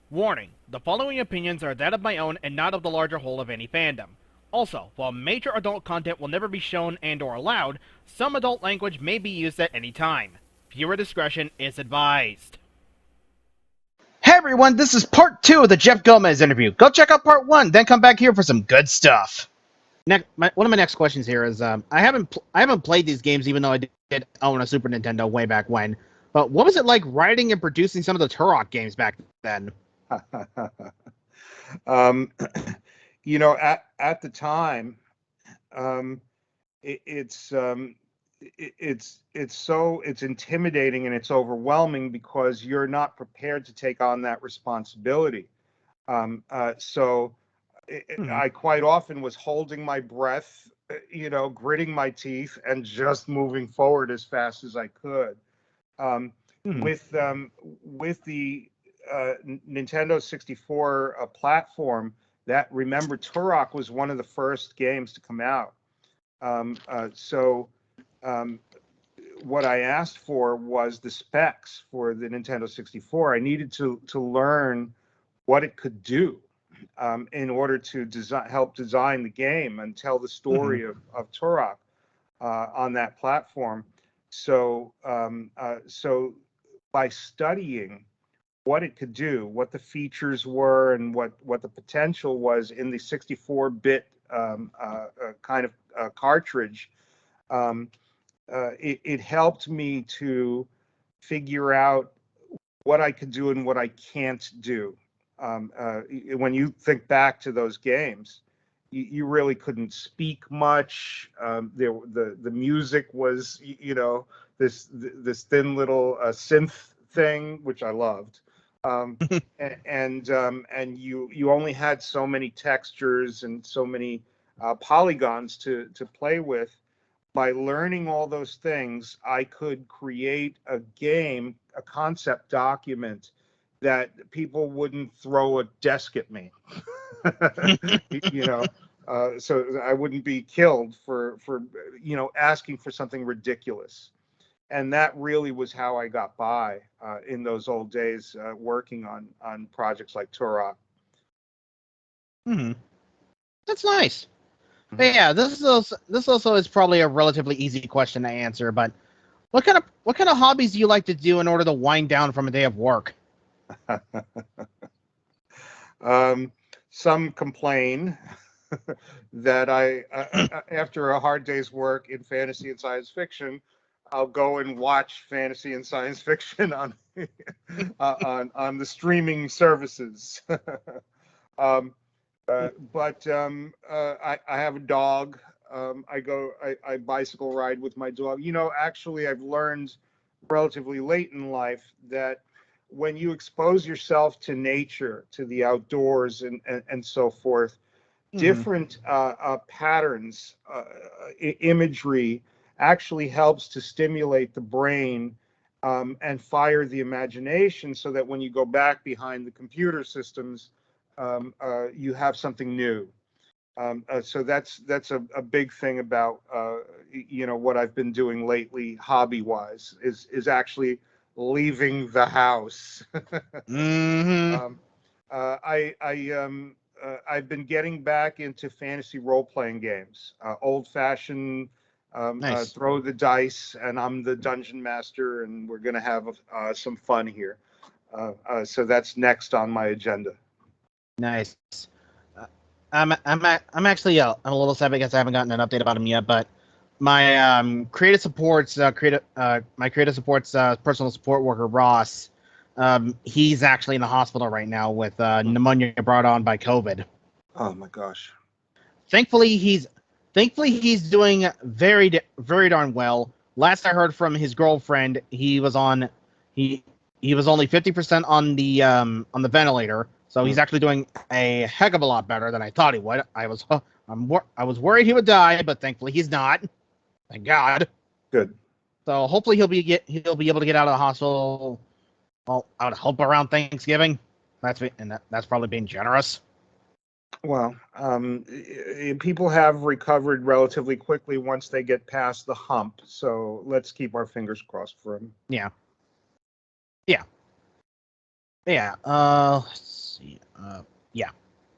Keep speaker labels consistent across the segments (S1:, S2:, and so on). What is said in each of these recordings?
S1: Warning, the following opinions are that of my own and not of the larger whole of any fandom. Also, while major adult content will never be shown and or allowed, some adult language may be used at any time. Viewer discretion is advised.
S2: Hey everyone, this is part 2 of the Jeff Gomez interview. Go check out part 1, then come back here for some good stuff. One of my next questions here is I haven't played these games even though I did own a Super Nintendo way back when. But what was it like writing and producing some of the Turok games back then?
S3: um, at the time, um, it's intimidating and it's overwhelming because you're not prepared to take on that responsibility. So I quite often was holding my breath, gritting my teeth and just moving forward as fast as I could. Um, with the Nintendo 64 platform, remember Turok was one of the first games to come out. So what I asked for was the specs for the Nintendo 64. I needed to learn what it could do in order to help design the game and tell the story of Turok on that platform. So by studying what it could do, what the features were, and what the potential was in the 64-bit kind of cartridge, it helped me to figure out what I could do and what I can't do. When you think back to those games, you really couldn't speak much. The music was, this thin little synth thing, which I loved. And you only had so many textures and so many polygons to play with. By learning all those things, I could create a game, a concept document that people wouldn't throw a desk at me. So I wouldn't be killed for asking for something ridiculous. And that really was how I got by in those old days, working on projects like Turok.
S2: That's nice. But yeah, this also is probably a relatively easy question to answer. But what kind of hobbies do you like to do in order to wind down from a day of work?
S3: Some complain that I after a hard day's work in fantasy and science fiction, I'll go and watch fantasy and science fiction on on the streaming services. um, I have a dog. I bicycle ride with my dog. Actually, I've learned relatively late in life that when you expose yourself to nature, to the outdoors, and so forth, different patterns, imagery actually helps to stimulate the brain and fire the imagination so that when you go back behind the computer systems, you have something new. So that's a big thing about what I've been doing lately, hobby wise, is actually leaving the house. um, I've been getting back into fantasy role playing games, old fashioned.
S2: Nice.
S3: Throw the dice, and I'm the dungeon master, and we're gonna have some fun here. So that's next on my agenda.
S2: Nice. I'm actually I'm a little sad because I haven't gotten an update about him yet. But my creative supports personal support worker Ross. He's actually in the hospital right now with pneumonia brought on by COVID.
S3: Oh my gosh.
S2: Thankfully he's doing very darn well. Last I heard from his girlfriend, he was only 50% on the ventilator. So he's actually doing a heck of a lot better than I thought he would. I was worried he would die, but thankfully he's not. Thank God.
S3: Good.
S2: So hopefully he'll be able to get out of the hospital. Well, I would hope around Thanksgiving. That's probably being generous.
S3: Well, people have recovered relatively quickly once they get past the hump. So let's keep our fingers crossed for them.
S2: Yeah. Let's Yeah.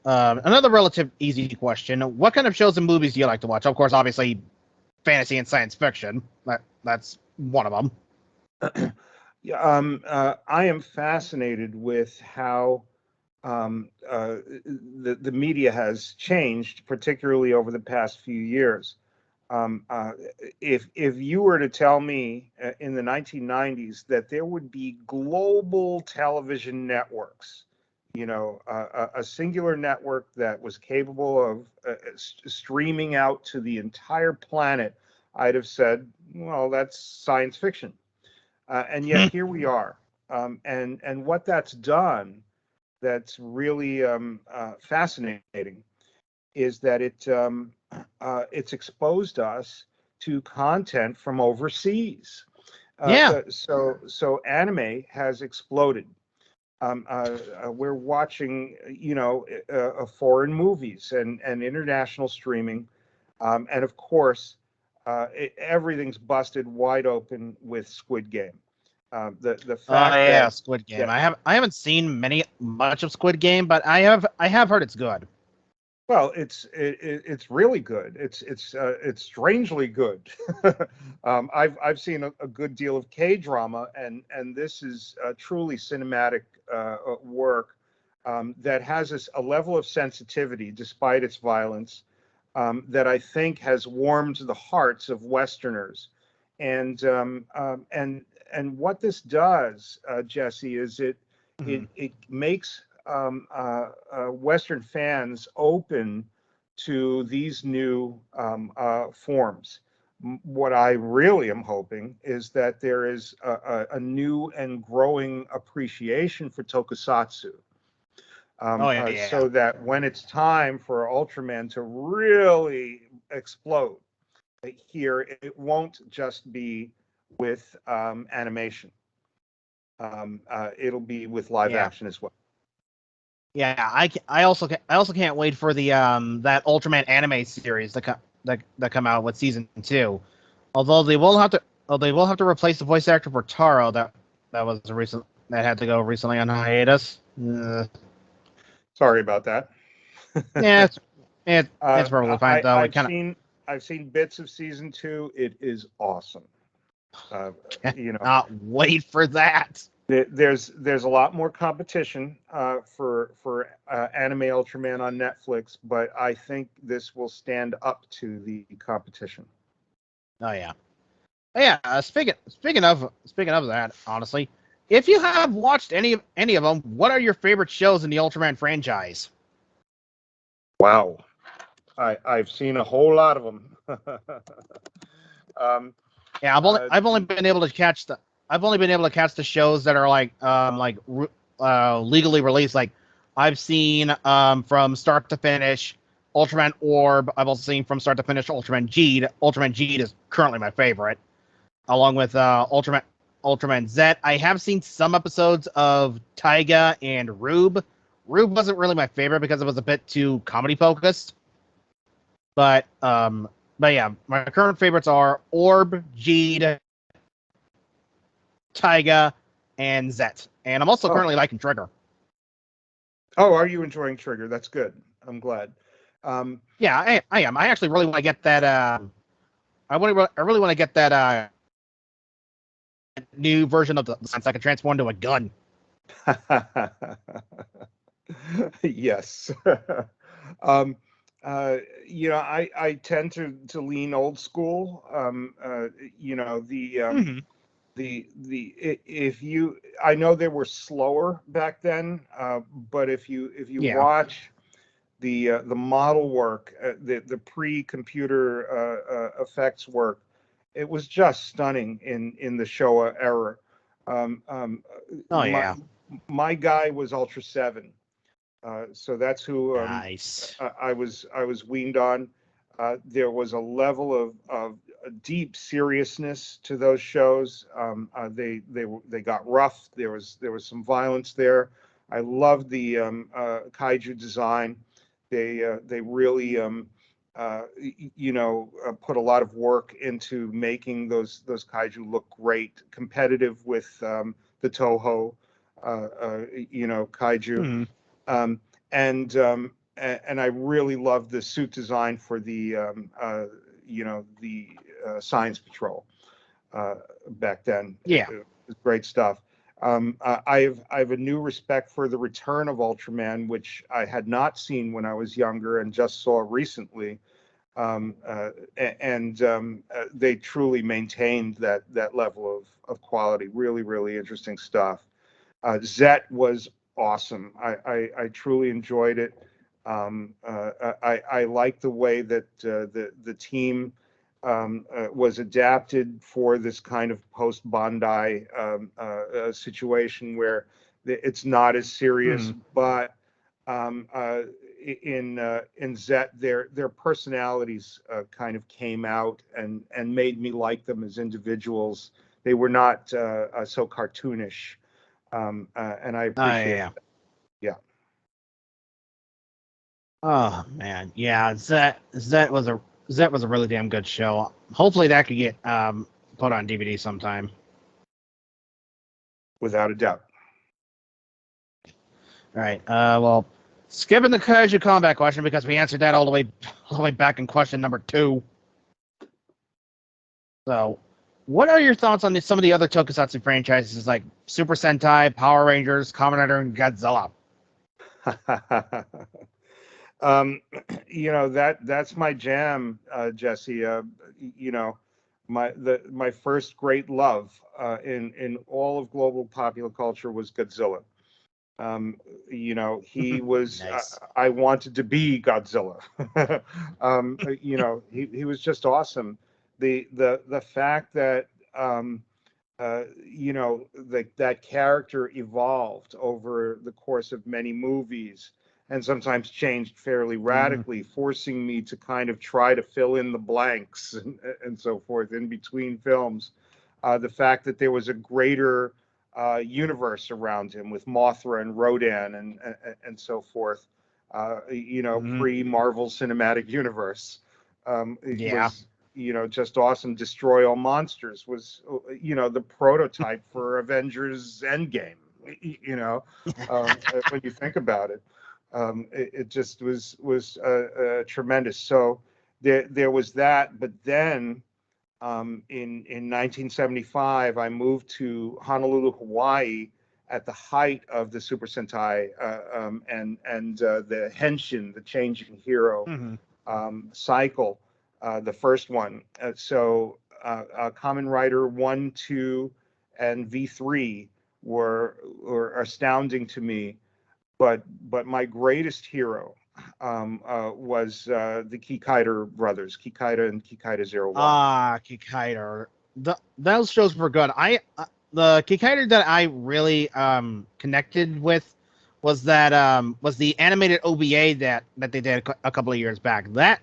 S2: Another relative easy question. What kind of shows and movies do you like to watch? Of course, obviously, fantasy and science fiction. That's one of them.
S3: Yeah, I am fascinated with how the media has changed, particularly over the past few years. Um, uh, if you were to tell me in the 1990s that there would be global television networks, a singular network that was capable of streaming out to the entire planet, I'd have said, well, that's science fiction. And yet here we are. And what that's done that's really fascinating is that it's exposed us to content from overseas.
S2: Yeah.
S3: So anime has exploded. We're watching, foreign movies and international streaming, and of course, everything's busted wide open with Squid Game. The
S2: Oh
S3: fact
S2: yeah,
S3: that
S2: Squid Game.
S3: that
S2: I haven't seen much of Squid Game, but I have heard it's good.
S3: well, it's really good. It's strangely good. I've seen a good deal of K drama, and this is truly cinematic work that has a level of sensitivity despite its violence that I think has warmed the hearts of Westerners. And and what this does, Jesse, is
S2: Mhm.
S3: it makes Western fans open to these new forms. What I really am hoping is that there is a new and growing appreciation for Tokusatsu.
S2: Oh yeah, yeah.
S3: So that when it's time for Ultraman to really explode here, it won't just be with animation. It'll be with live
S2: Yeah.
S3: action as well.
S2: Yeah, I also can't wait for the that Ultraman anime series that come out with season 2. Although they will have to replace the voice actor for Taro that was recent that had to go recently on hiatus.
S3: Sorry about that.
S2: Yeah, it's probably fine though. It
S3: I've
S2: kind
S3: I've seen bits of season 2. It is awesome. Uh,
S2: of
S3: you know,
S2: not wait for that.
S3: there's a lot more competition for anime Ultraman on Netflix, but I think this will stand up to the competition.
S2: Oh yeah. Yeah, speaking of that, honestly, if you have watched any of them, what are your favorite shows in the Ultraman franchise?
S3: Wow, I've seen a whole lot of them. um,
S2: Yeah, I've only
S3: the
S2: been able to catch the shows that are legally released. Like I've seen from start to finish Ultraman Orb. I've also seen from start to finish Ultraman G. Ultraman G is currently my favorite, along with Ultraman Z. I have seen some episodes of Taiga and Rube. Rube wasn't really my favorite because it was a bit too comedy focused. But yeah, my current favorites are Orb, Jeed, Taiga, and Zet. And I'm also
S3: oh
S2: currently liking Trigger.
S3: oh, are you enjoying Trigger? That's good. I'm glad. Um,
S2: Yeah, I am. I actually really want to get that. I really want to get that new version of the sense I can transform into a gun.
S3: yes. um, I tend to lean old school.
S2: Mm-hmm.
S3: If you, I know they were slower back then, but if you
S2: Yeah.
S3: watch the model work, the pre-computer effects work, it was just stunning in the Showa era. Um, um,
S2: Oh
S3: my
S2: yeah.
S3: my guy was Ultra 7. So that's who
S2: Nice.
S3: I was weaned on. There was a level of deep seriousness to those shows. They got rough. There was some violence there. I loved the kaiju design. They really put a lot of work into making those kaiju look great, competitive with the Toho kaiju.
S2: Mm-hmm.
S3: Um, And I really loved the suit design for the Science Patrol back then.
S2: Yeah.
S3: It was great stuff. I have a new respect for the Return of Ultraman, which I had not seen when I was younger and just saw recently. They truly maintained that level of quality. Really, really interesting stuff. Zet was awesome. I truly enjoyed it. I like the way that the team was adapted for this kind of post Bandai situation where it's not as serious, but in Zet, their personalities kind of came out and made me like them as individuals. They were not so cartoonish, and I appreciate
S2: Yeah.
S3: that. Yeah.
S2: Oh man, yeah. Zet was a really damn good show. Hopefully that could get put on DVD sometime.
S3: Without a doubt.
S2: All right. Well, skipping the Kaiju combat question because we answered that all the way back in question number 2. So, what are your thoughts on some of the other Tokusatsu franchises like Super Sentai, Power Rangers, Kamen Rider, and Godzilla?
S3: That's my jam, Jesse. My first great love in all of global popular culture was Godzilla. He was.
S2: Nice.
S3: I wanted to be Godzilla. He was just awesome. The fact that that character evolved over the course of many movies and sometimes changed fairly radically, forcing me to kind of try to fill in the blanks and so forth in between films. The fact that there was a greater universe around him with Mothra and Rodan and so forth, pre-Marvel Cinematic Universe. It
S2: Yeah.
S3: was just awesome. Destroy All Monsters was the prototype for Avengers Endgame. When you think about it, it just was tremendous. So there was that, but then in 1975, I moved to Honolulu, Hawaii, at the height of the Super Sentai and the Henshin, the changing hero cycle, the first one. Kamen Rider 1, 2, and V3 were astounding to me. But my greatest hero was the Kikaider brothers, Kikaider and Kikaider 01.
S2: Kikaider. Those shows were good. The Kikaider that I really connected with was the animated OVA that they did a couple of years back. That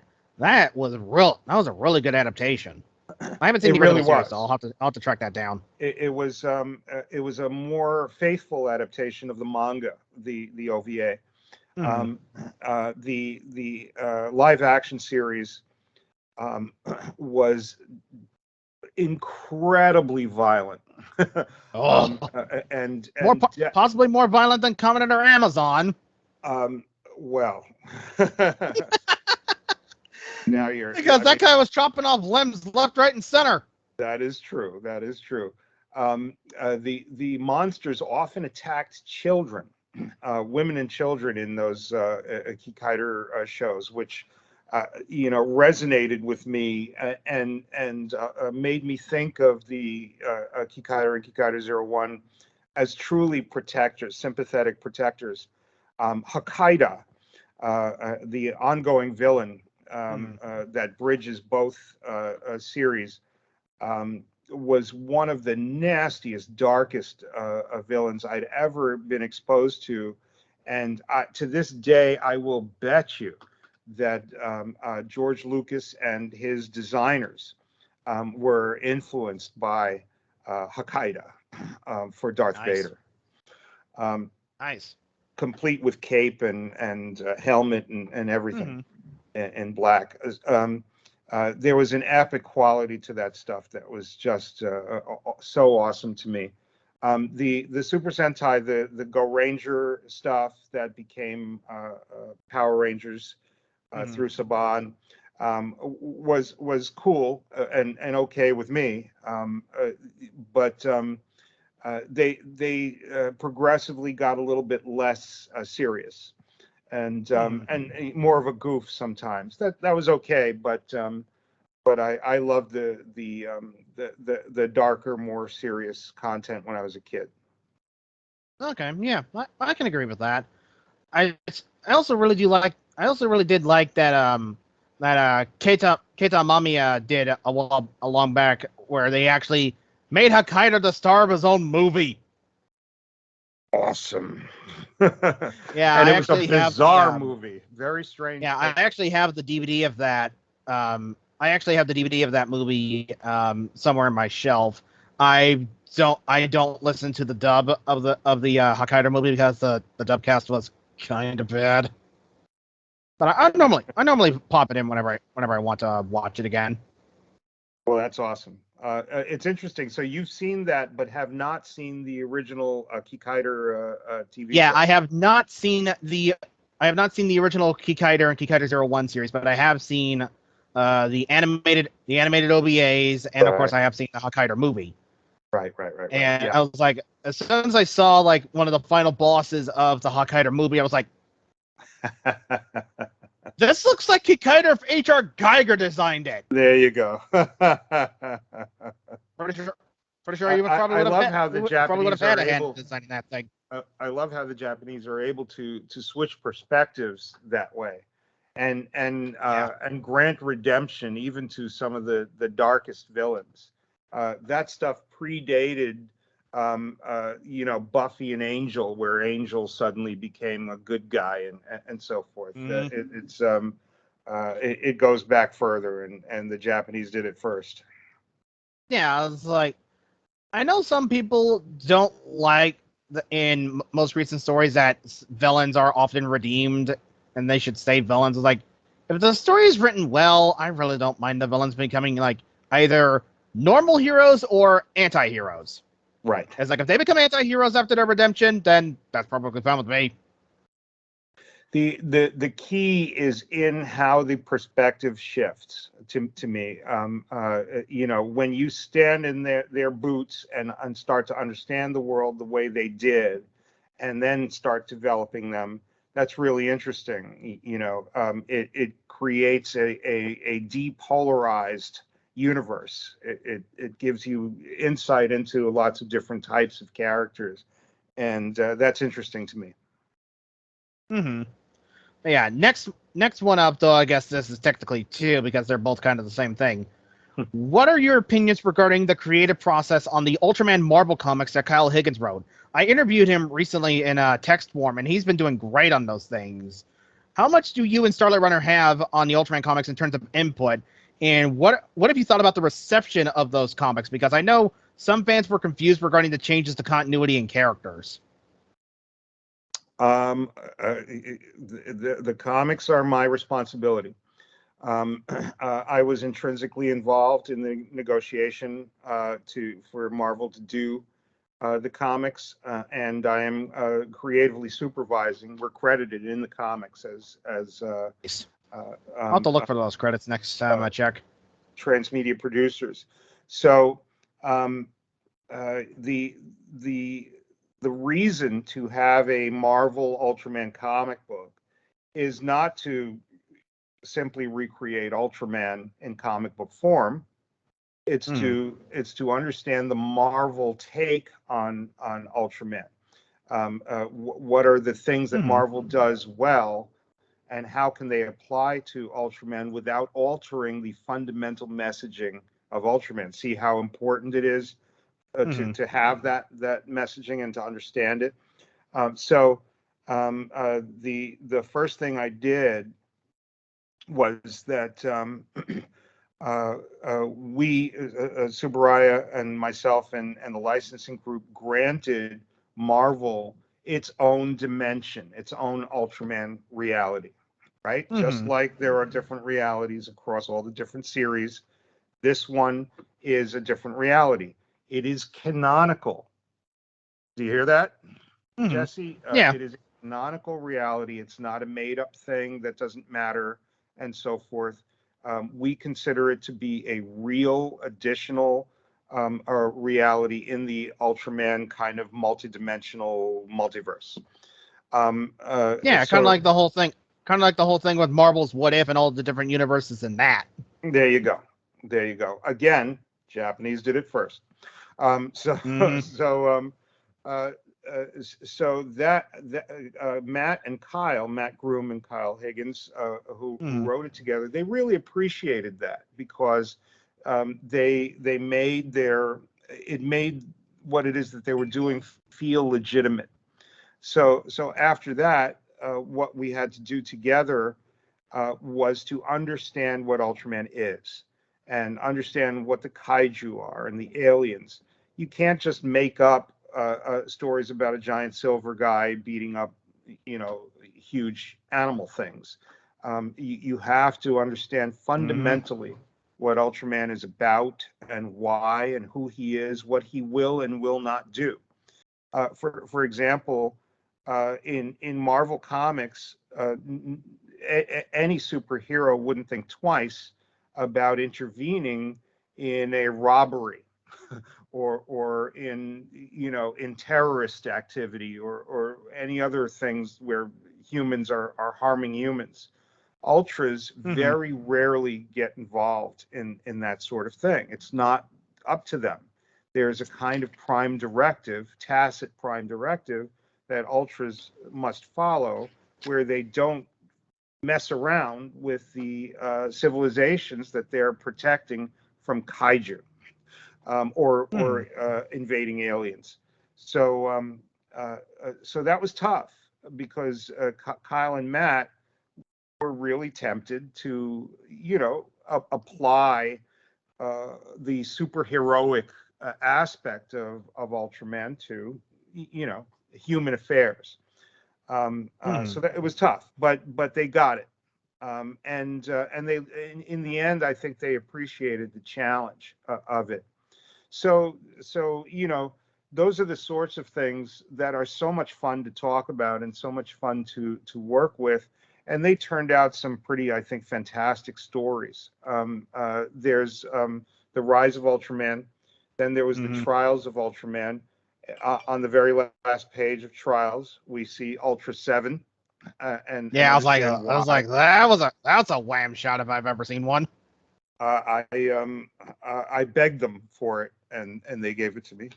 S2: was a really good adaptation. I haven't seen
S3: It
S2: the
S3: really
S2: original series,
S3: was.
S2: so I'll have to track that down.
S3: It was a more faithful adaptation of the manga, the OVA. The live action series was incredibly violent. And
S2: Possibly more violent than Covenant or Amazon.
S3: Well, now you're
S2: because that guy was chopping off limbs left, right, and center.
S3: That is true. That is true. The monsters often attacked children, women and children in those Kikaider shows, which resonated with me and made me think of the Kikaider and Kikaider 01 as truly protectors, sympathetic protectors. Hokkaido, the ongoing villain that bridges both series, was one of the nastiest, darkest villains I'd ever been exposed to. And to this day, I will bet you that George Lucas and his designers were influenced by Hokkaido for Darth Vader.
S2: Nice.
S3: Complete with cape and helmet and everything in black. There was an epic quality to that stuff that was just so awesome to me. The Super Sentai, the Go Ranger stuff that became Power Rangers
S2: Mhm.
S3: through Saban, was cool and okay with me. But they progressively got a little bit less serious
S2: Mhm.
S3: and more of a goof sometimes. That was okay, but I loved the darker, more serious content when I was a kid.
S2: Okay, yeah, I can agree with that. I also really do like. I also really did like that Keita Mamiya did a long back where they actually made Hokkaido the star of his own movie.
S3: Awesome.
S2: Yeah,
S3: And
S2: I
S3: it was a
S2: actually have the
S3: bizarre movie, very strange
S2: yeah, I
S3: thing.
S2: actually have the DVD of that. I actually have the DVD of that movie somewhere in my shelf. I don't listen to the dub of the Hokkaido movie because the dub cast was kind of bad. But I normally pop it in whenever I want to watch it again.
S3: Well, that's awesome. It's interesting. So you've seen that, but have not seen the original Kikaider TV
S2: Yeah,
S3: show.
S2: I have not seen the original Kikaider and Kikaider Zero One series, but I have seen the animated OVAs, and of course
S3: Right,
S2: I have seen the Hokkaido movie.
S3: right.
S2: And
S3: Yeah.
S2: I was like, as soon as I saw like one of the final bosses of the Hokkaido movie, I was like, this looks like Kikaider if H.R. Geiger designed it.
S3: There you go.
S2: Pretty sure, pretty sure he would
S3: I love how the
S2: probably would have
S3: Japanese
S2: had
S3: are
S2: a hand in
S3: able.
S2: designing that thing.
S3: I love how the Japanese are able to switch perspectives that way,
S2: Yeah.
S3: and grant redemption even to some of the darkest villains. That stuff predated, Buffy and Angel, where Angel suddenly became a good guy and so forth.
S2: Mhm.
S3: It goes back further, and the Japanese did it first.
S2: Yeah, I was like, I know some people don't like in most recent stories that villains are often redeemed and they should stay villains. It's like, if the story is written well, I really don't mind the villains becoming like either normal heroes or anti-heroes.
S3: Right.
S2: It's like if they become anti-heroes after their redemption, then that's perfectly fine with me.
S3: The key is in how the perspective shifts to me. When you stand in their boots and start to understand the world the way they did, and then start developing them, that's really interesting. It creates a depolarized universe. It gives you insight into lots of different types of characters, and that's interesting to me.
S2: Mm-hmm. Yeah, next one up, though, I guess this is technically two because they're both kind of the same thing. What are your opinions regarding the creative process on the Ultraman Marvel comics that Kyle Higgins wrote? I interviewed him recently in a text form, and he's been doing great on those things. How much do you and Starlight Runner have on the Ultraman comics in terms of input? And what have you thought about the reception of those comics? Because I know some fans were confused regarding the changes to continuity and characters.
S3: The comics are my responsibility. I was intrinsically involved in the negotiation for Marvel to do the comics, and I am creatively supervising. We're credited in the comics as
S2: Nice.
S3: uh,
S2: I'll have
S3: um,
S2: to look for those credits next time
S3: uh,
S2: I check.
S3: transmedia producers. So um, the the reason to have a Marvel Ultraman comic book is not to simply recreate Ultraman in comic book form.
S2: Mm,
S3: It's to understand the Marvel take on Ultraman. What are the things that
S2: mm,
S3: Marvel does well, and how can they apply to Ultraman without altering the fundamental messaging of Ultraman? See how important it is
S2: mm,
S3: to have that messaging and to understand it. The first thing I did was that we, Tsuburaya and myself and the licensing group, granted Marvel its own dimension, its own Ultraman reality, right? Just
S2: mm,
S3: like there are different realities across all the different series, this one is a different reality. It is canonical Do you hear that,
S2: Mhm.
S3: Jesse?
S2: Yeah.
S3: It is a canonical reality. It's not a made-up thing that doesn't matter, and so forth. We consider it to be a real additional reality in the Ultraman kind of multidimensional multiverse.
S2: Yeah, kind of
S3: So
S2: like the whole thing. Kind of like the whole thing with Marvel's What If and all the different universes in that.
S3: there you go. There you go. Again, Japanese did it first. So
S2: Mhm.
S3: so uh, so that Matt and Kyle, Matt Groom and Kyle Higgins, who
S2: Mhm.
S3: wrote it together, they really appreciated that because they made it made what it is that they were doing feel legitimate. So after that, what we had to do together was to understand what Ultraman is and understand what the kaiju are and the aliens. You can't just make up stories about a giant silver guy beating up, huge animal things. You have to understand
S2: Mhm.
S3: fundamentally what Ultraman is about and why and who he is, what he will and will not do. For example, in Marvel Comics, any superhero wouldn't think twice about intervening in a robbery or in terrorist activity or any other things where humans are harming humans. Ultras
S2: Mhm.
S3: very rarely get involved in that sort of thing. It's not up to them. There's a kind of prime directive, tacit prime directive, that ultras must follow, where they don't mess around with the civilizations that they're protecting from kaiju or
S2: Mhm.
S3: invading aliens. So that was tough because Kyle and Matt were really tempted to, apply the superheroic aspect of Ultraman to, human affairs. So
S2: Mhm.
S3: that it was tough, but they got it. And they in the end, I think they appreciated the challenge of it. So those are the sorts of things that are so much fun to talk about and so much fun to work with. And they turned out some pretty, I think, fantastic stories. There's the Rise of Ultraman. Then there was the
S2: Mhm.
S3: Trials of Ultraman. On the very last page of Trials, we see Ultra Seven, and
S2: Yeah,
S3: understand
S2: I was
S3: why.
S2: like, that's a wham shot if I've ever seen one.
S3: I begged them for it, and they gave it to me.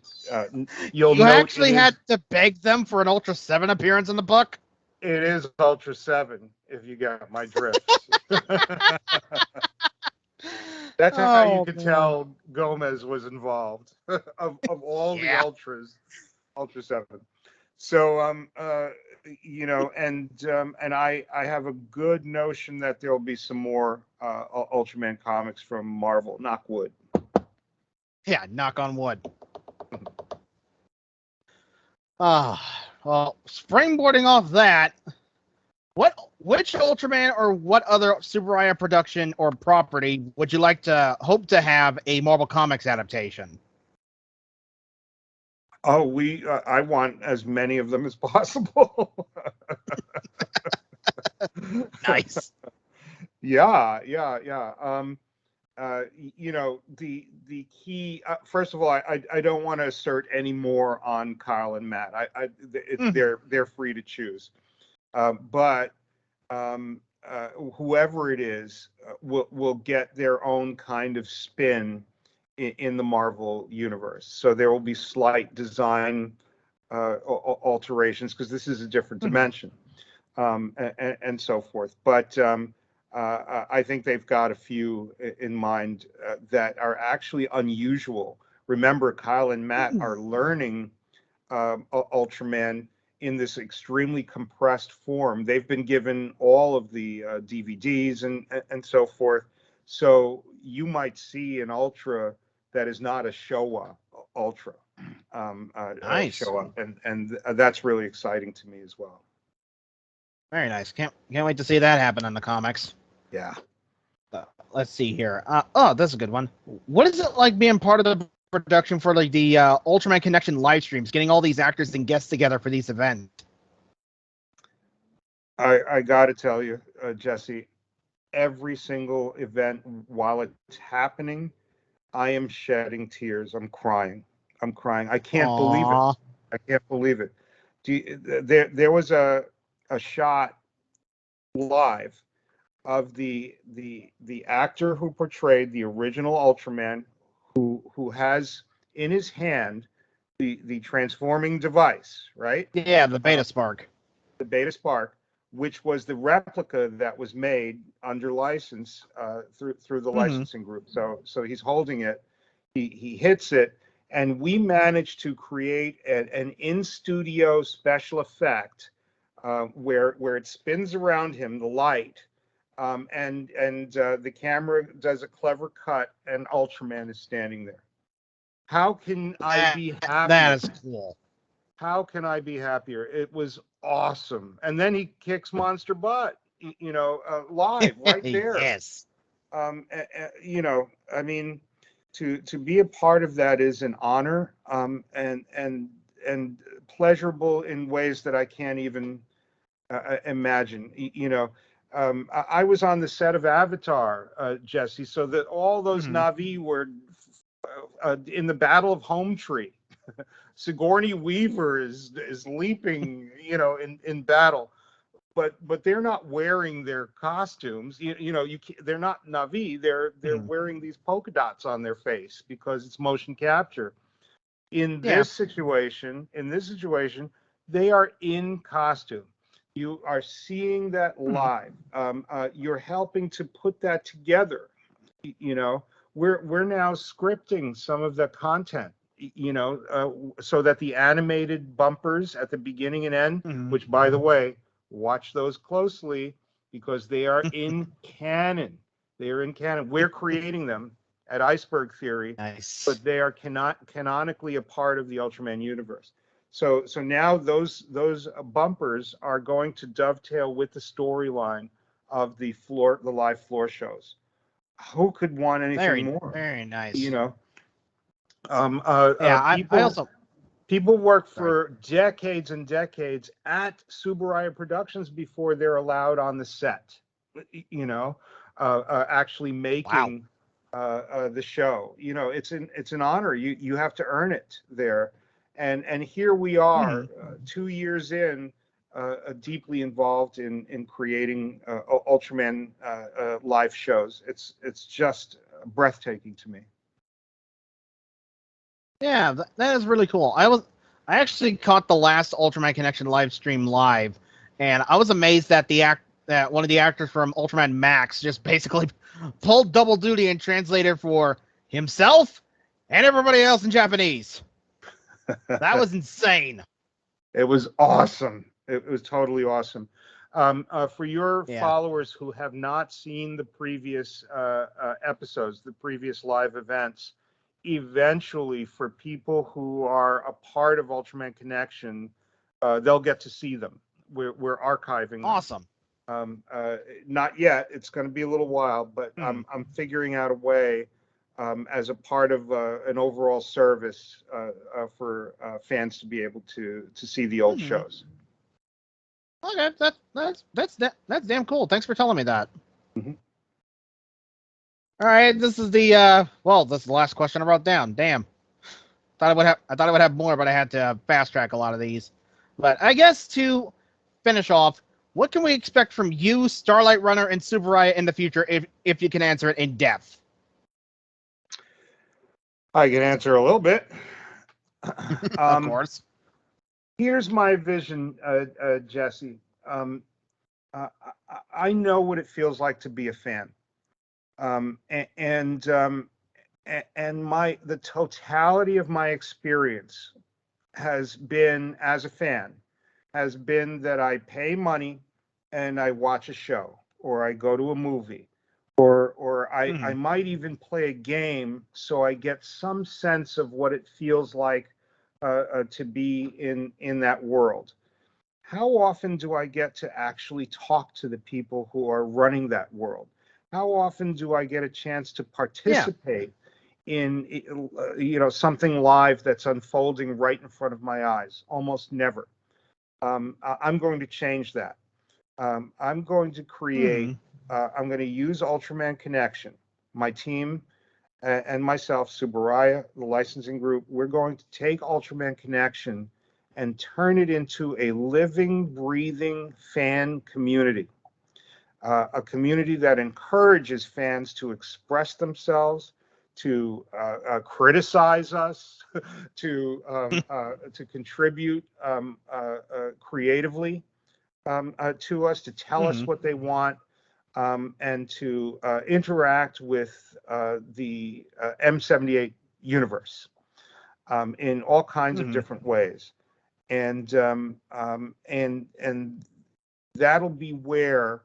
S3: You'll
S2: You
S3: note
S2: actually had to beg them for an Ultra 7 appearance in the book?
S3: it is Ultra Seven. If you get my drift, that's how you
S2: Oh,
S3: could
S2: man.
S3: tell Gomez was involved. Of all the
S2: Yeah.
S3: ultras, Ultra Seven. So and I have a good notion that there'll be some more Ultraman comics from Marvel. Knock wood.
S2: Yeah, knock on wood. Well, springboarding off that, which Ultraman or what other Tsuburaya production or property would you like to hope to have a Marvel Comics adaptation?
S3: Oh, I want as many of them as possible.
S2: Nice.
S3: Yeah. The key. First of all, I don't want to assert any more on Kyle and Matt.
S2: Mhm.
S3: They're free to choose. But whoever it is will get their own kind of spin in the Marvel universe. So there will be slight design alterations because this is a different
S2: Mhm.
S3: dimension, and so forth. But I think they've got a few in mind that are actually unusual. Remember, Kyle and Matt are learning Ultraman in this extremely compressed form. They've been given all of the DVDs and so forth. So you might see an Ultra that is not a Showa Ultra
S2: Nice.
S3: show up, and that's really exciting to me as well.
S2: Very nice. Can't wait to see that happen in the comics.
S3: Yeah.
S2: Let's see here. Oh, that's a good one. What is it like being part of the production for like the Ultraman Connection live streams, getting all these actors and guests together for these events?
S3: I got to tell you, Jesse, every single event while it's happening, I am shedding tears. I'm crying. I'm crying. I can't believe it.
S2: Aww.
S3: I can't believe it. There was a shot live of the actor who portrayed the original Ultraman, who has in his hand the transforming device, right?
S2: Yeah, the Beta Spark.
S3: The Beta Spark, which was the replica that was made under license through the licensing group. So he's holding it, he hits it, and we managed to create an in-studio special effect where it spins around him, the light, and the camera does a clever cut, and Ultraman is standing there. How can I be happier?
S2: That is cool.
S3: How can I be happier? It was awesome. And then he kicks monster butt, live right there.
S2: Yes.
S3: I mean, to be a part of that is an honor, and pleasurable in ways that I can't even imagine. I was on the set of Avatar, Jesse, so that all those Na'vi were in the Battle of Home Tree. Sigourney Weaver is leaping, in battle, but they're not wearing their costumes. They're not Na'vi. They're wearing these polka dots on their face because it's motion capture. In this situation, they are in costume. You are seeing that live. You're helping to put that together. We're now scripting some of the content, so that the animated bumpers at the beginning and end, which, by the way, watch those closely because they are in canon. They are in canon. We're creating them at Iceberg Theory,
S2: Nice.
S3: but they are canonically a part of the Ultraman universe. So now those bumpers are going to dovetail with the storyline of the live floor shows. Who could want anything more?
S2: Very nice.
S3: People work for decades and decades at Tsuburaya Productions before they're allowed on the set. Actually making the show. It's an honor. You have to earn it there. And here we are, 2 years in, deeply involved in creating Ultraman live shows. It's just breathtaking to me.
S2: Yeah, that is really cool. I actually caught the last Ultraman Connection live stream live, and I was amazed that that one of the actors from Ultraman Max just basically pulled double duty and translated for himself and everybody else in Japanese. That was insane.
S3: It was awesome. It was totally awesome. For your followers who have not seen the previous episodes, the previous live events, eventually, for people who are a part of Ultraman Connection, they'll get to see them. We're archiving them.
S2: Awesome.
S3: Not yet. It's going to be a little while, but I'm figuring out a way, as a part of an overall service, for fans to be able to see the old shows.
S2: Okay, that's damn cool. Thanks for telling me that. All right, this is the this is the last question I wrote down. Damn, I thought I would have more, but I had to fast track a lot of these. But I guess to finish off, what can we expect from you, Starlight Runner, and Tsuburaya in the future, if you can answer it in depth?
S3: I can answer a little bit.
S2: Of course.
S3: Here's my vision, Jesse. I know what it feels like to be a fan. And the totality of my experience has been, as a fan, has been that I pay money and I watch a show, or I go to a movie, or I might even play a game, so I get some sense of what it feels like to be in that world. How often do I get to actually talk to the people who are running that world? How often do I get a chance to participate in something live that's unfolding right in front of my eyes. Almost never. I'm going to change that. I'm going to create. I'm going to use Ultraman Connection. My team and myself, Tsuburaya, the licensing group, we're going to take Ultraman Connection and turn it into a living, breathing fan community. A community that encourages fans to express themselves, to criticize us, to contribute creatively to us, to tell us what they want, and to interact with the M78 universe in all kinds of different ways, and that'll be where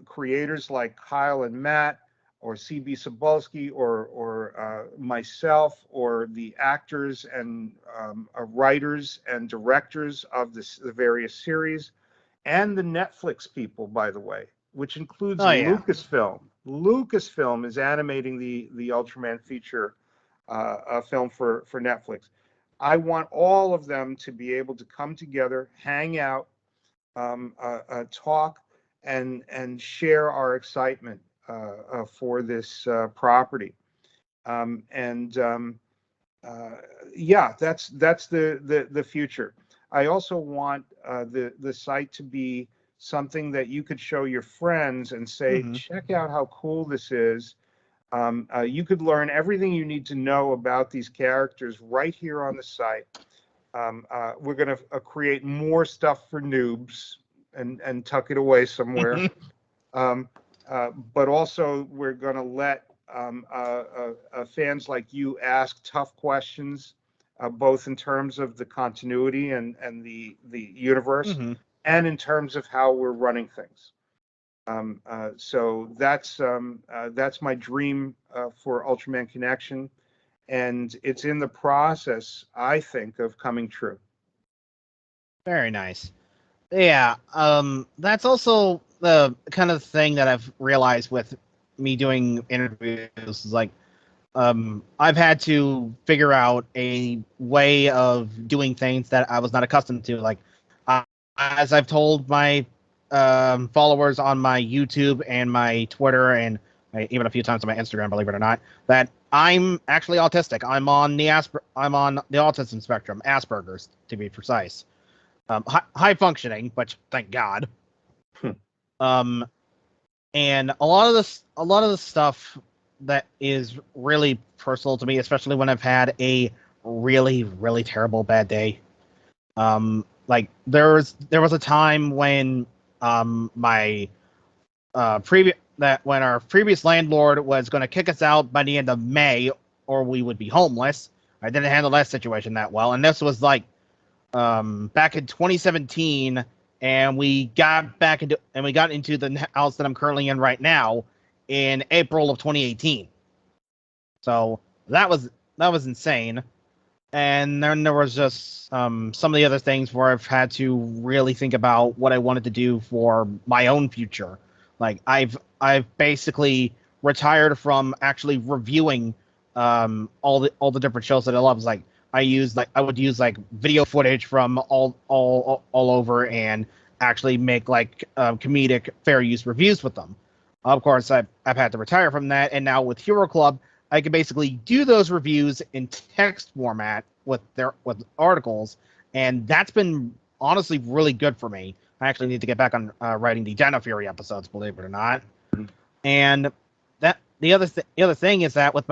S3: creators like Kyle and Matt, or CB Cebulski, or myself, or the actors and writers and directors of the various series, and the Netflix people, by the way, which includes Lucasfilm. Lucasfilm is animating the Ultraman feature film for Netflix. I want all of them to be able to come together, hang out, talk, and share our excitement for this property. Yeah, that's the future. I also want the site to be something that you could show your friends and say, check out how cool this is. You could learn everything you need to know about these characters right here on the site. We're going to create more stuff for noobs and tuck it away somewhere. But also, we're going to let fans like you ask tough questions, both in terms of the continuity and the universe, and in terms of how we're running things. So that's my dream for Ultraman Connection, and it's in the process, I think, of coming true.
S2: Very nice. Yeah, that's also the kind of thing that I've realized with me doing interviews. Is like, I've had to figure out a way of doing things that I was not accustomed to. Like, as I've told my followers on my YouTube and my Twitter, and even a few times on my Instagram, believe it or not, that I'm actually autistic. I'm on the autism spectrum, Asperger's to be precise. High functioning, but thank God. And a lot of the stuff that is really personal to me, especially when I've had a really, really terrible bad day. Like there was a time when my when our previous landlord was going to kick us out by the end of May, or we would be homeless. I didn't handle that situation that well, and this was like back in 2017, and we got into the house that I'm currently in right now in April of 2018. So that was insane. And then there was just some of the other things where I've had to really think about what I wanted to do for my own future. Like I've basically retired from actually reviewing all the different shows that I love. Like I would use video footage from all over and actually make comedic fair use reviews with them. Of course, I've had to retire from that, and now with Hero Club, I can basically do those reviews in text format with articles, and that's been honestly really good for me. I actually need to get back on writing the Dino Fury episodes, believe it or not. And that the other thing is that with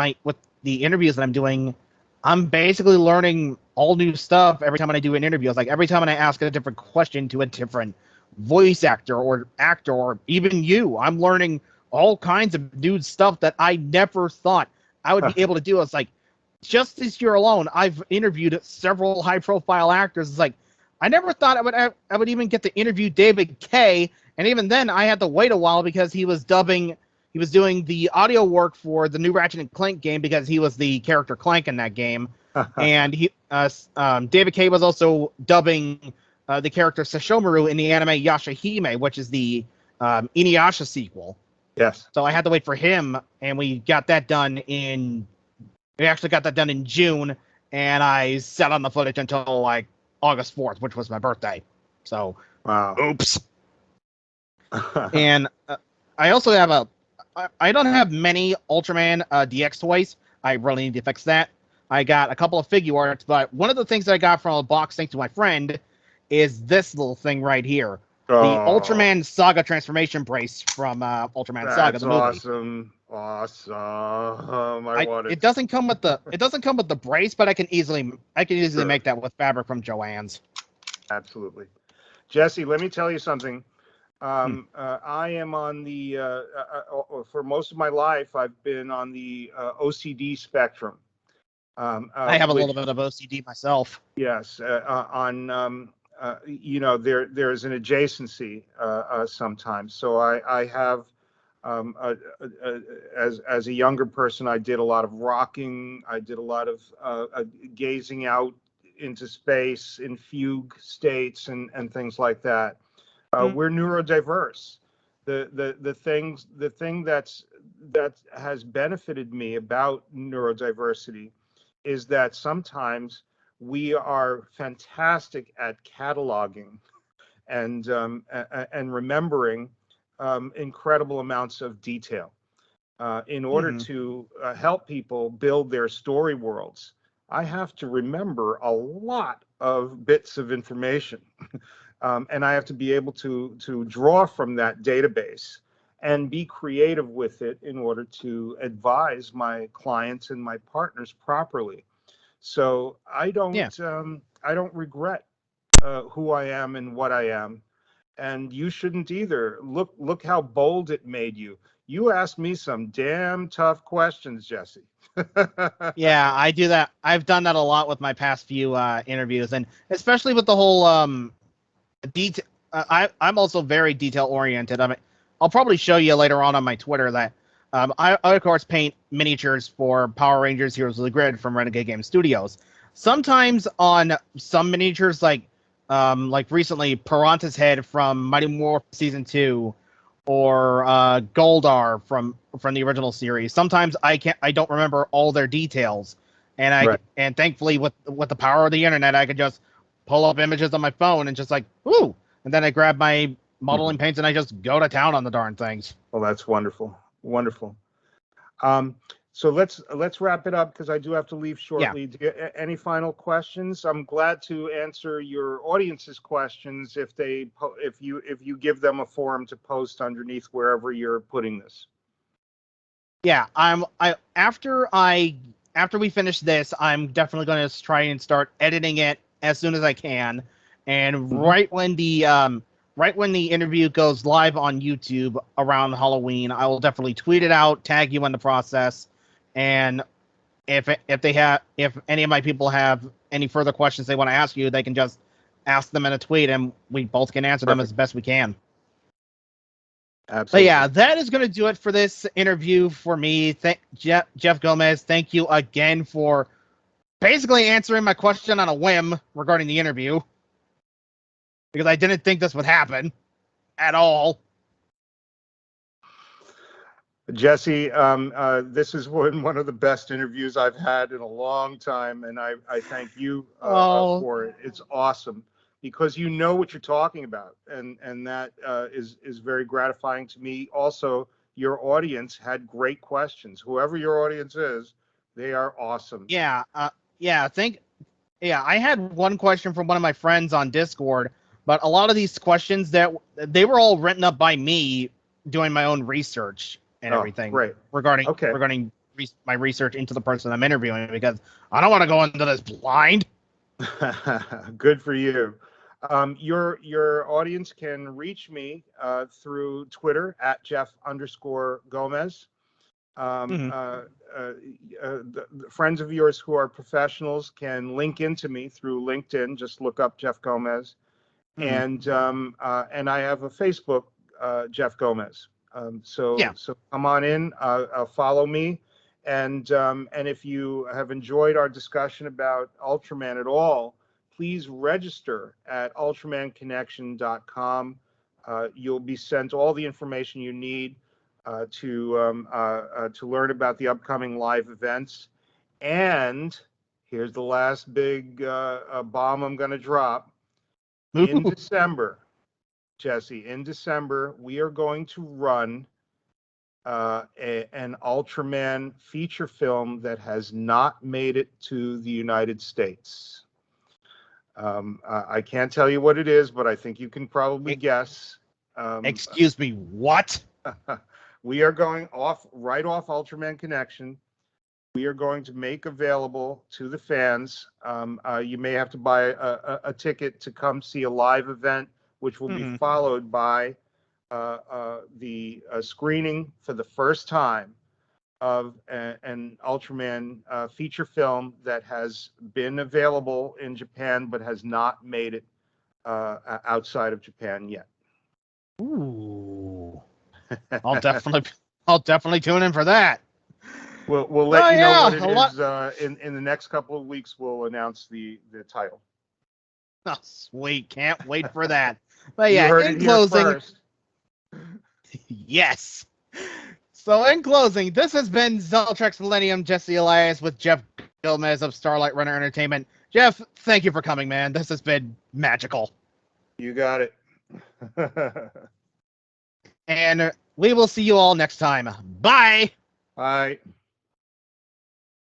S2: the interviews that I'm doing, I'm basically learning all new stuff every time I do an interview. It's like every time I ask a different question to a different voice actor or even you, I'm learning all kinds of new stuff that I never thought I would be able to do. It's like, just this year alone, I've interviewed several high-profile actors. It's like, I never thought I would even get to interview David Kaye, and even then, I had to wait a while because he was doing the audio work for the new Ratchet and Clank game because he was the character Clank in that game, and David Kaye was also dubbing the character Sesshomaru in the anime Yashahime, which is the Inuyasha sequel.
S3: Yes.
S2: So I had to wait for him, and we got that done in We actually got that done in June, and I sat on the footage until like August 4th, which was my birthday. So,
S3: Wow.
S2: oops. And I also have I don't have many Ultraman DX toys. I really need to fix that. I got a couple of figure arts, but one of the things I got from a box thanks to my friend is this little thing right here. The
S3: Oh,
S2: Ultraman Saga transformation brace from Ultraman Saga,
S3: that's
S2: the movie.
S3: awesome. Awesome. I want
S2: It
S3: it.
S2: doesn't come with the brace, but I can easily
S3: Sure.
S2: make that with fabric from Joann's.
S3: Absolutely. Jesse, let me tell you something.
S2: Hmm.
S3: I am on the, for most of my life, I've been on the OCD spectrum,
S2: I have a little
S3: which,
S2: bit of OCD myself.
S3: yes, there's an adjacency sometimes. So I have, as a younger person, I did a lot of rocking. I did a lot of gazing out into space in fugue states and things like that.
S2: Hmm.
S3: We're neurodiverse. The thing that has benefited me about neurodiversity is that sometimes we are fantastic at cataloging and remembering incredible amounts of detail. In order
S2: Hmm.
S3: to help people build their story worlds, I have to remember a lot of bits of information. And I have to be able to draw from that database and be creative with it in order to advise my clients and my partners properly. So
S2: Yeah.
S3: I don't regret who I am and what I am, and you shouldn't either. Look how bold it made you. You asked me some damn tough questions, Jesse.
S2: Yeah, I do that. I've done that a lot with my past few interviews, and especially with the whole detail. I'm also very detail oriented. I mean, I'll probably show you later on my Twitter that I of course paint miniatures for Power Rangers Heroes of the Grid from Renegade Game Studios. Sometimes on some miniatures, like recently Piranha's head from Mighty Morphin Season 2, or Goldar from the original series. Sometimes I don't remember all their details,
S3: Right.
S2: and thankfully with the power of the internet, I could just pull up images on my phone and just like woo, and then I grab my modeling paints and I just go to town on the darn things.
S3: Well, that's wonderful. Wonderful. Um, so let's wrap it up because I do have to leave
S2: Yeah,
S3: shortly. Any final questions? I'm glad to answer your audience's questions if if you give them a forum to post underneath wherever you're putting this.
S2: yeah. I after we finish this, I'm definitely going to try and start editing it as soon as I can, and
S3: Mhm.
S2: right when the interview goes live on YouTube around Halloween, I will definitely tweet it out, tag you in the process, and if any of my people have any further questions they want to ask you, they can just ask them in a tweet, and we both can answer them as
S3: Perfect.
S2: best we can. But yeah,
S3: Absolutely.
S2: that is going to do it for this interview for me. Jeff Gomez, thank you again for basically answering my question on a whim regarding the interview, because I didn't think this would happen at all.
S3: Jesse, this is one of the best interviews I've had in a long time, and I thank you
S2: Oh,
S3: for it. It's awesome because you know what you're talking about, and that is very gratifying to me. Also, your audience had great questions. Whoever your audience is, they are awesome.
S2: yeah, yeah. Yeah, I had one question from one of my friends on Discord, but a lot of these questions that they were all written up by me doing my own research and
S3: Oh,
S2: everything
S3: great. Okay.
S2: regarding my research into the person I'm interviewing, because I don't want to go into this blind.
S3: Good for you. Your audience can reach me through Twitter at Jeff_Gomez. Um,
S2: Hmm.
S3: uh, uh, the friends of yours who are professionals can link into me through LinkedIn. Just look up Jeff Gomez,
S2: Hmm.
S3: and I have a Facebook, Jeff Gomez.
S2: Yeah,
S3: So come on in, follow me, and if you have enjoyed our discussion about Ultraman at all, please register at ultramanconnection.com. You'll be sent all the information you need to learn about the upcoming live events. And here's the last big bomb I'm going to drop. In December, Jesse, in December, we are going to run an Ultraman feature film that has not made it to the United States. I can't tell you what it is, but I think you can probably guess.
S2: Excuse me, what?
S3: We are going right off Ultraman Connection. We are going to make available to the fans. You may have to buy a ticket to come see a live event, which will be followed by the screening for the first time of an Ultraman feature film that has been available in Japan but has not made it outside of Japan yet.
S2: Ooh. I'll definitely tune in for that.
S3: We'll let you know what it is in the next couple of weeks. We'll announce the title.
S2: Oh, sweet. Can't wait for that. But
S3: You
S2: yeah,
S3: heard
S2: in
S3: it here
S2: closing,
S3: first.
S2: yes. So in closing, this has been Zeltrex Millennium Jesse Elias with Jeff Gomez of Starlight Runner Entertainment. Jeff, thank you for coming, man. This has been magical.
S3: You got it.
S2: And we will see you all next time. Bye.
S3: All right.